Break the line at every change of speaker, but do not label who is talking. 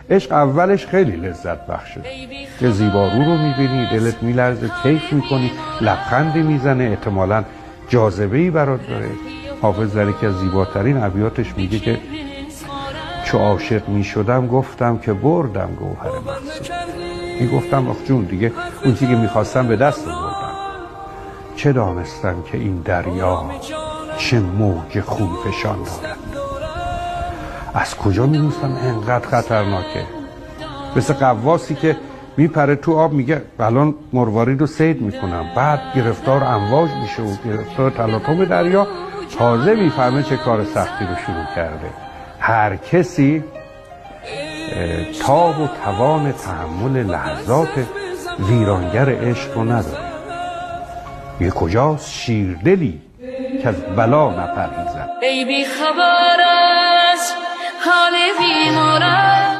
عشق اولش خیلی لذت بخشه، که زیبارو رو میبینی دلت میلرزه، کیف میکنی، لبخندی میزنه، احتمالاً جاذبه‌ای برات داره. حافظ در یکی از زیباترین ابیاتش میگه که چو عاشق میشدم گفتم که بردم گوهر مقصود. میگفتم آخ جون دیگه اون چیزی که میخواستم به دست بردم. چه دانستم که این دریا چه موج خون فشان دارد. از کجا میدونستم انقدر خطرناکه؟ مثل غواصی که میپره تو آب میگه الان مروارید رو صید میکنم، بعد گرفتار امواج میشه و گرفتار تلاطم دریا، تازه میفهمه چه کار سختی رو شروع کرده. هر کسی تاب و توان تحمل لحظات ویرانگر عشق رو نداره. یه کجاست شیردلی که از بلا نپرهیزد.
ای بی خبر از حال بیمارم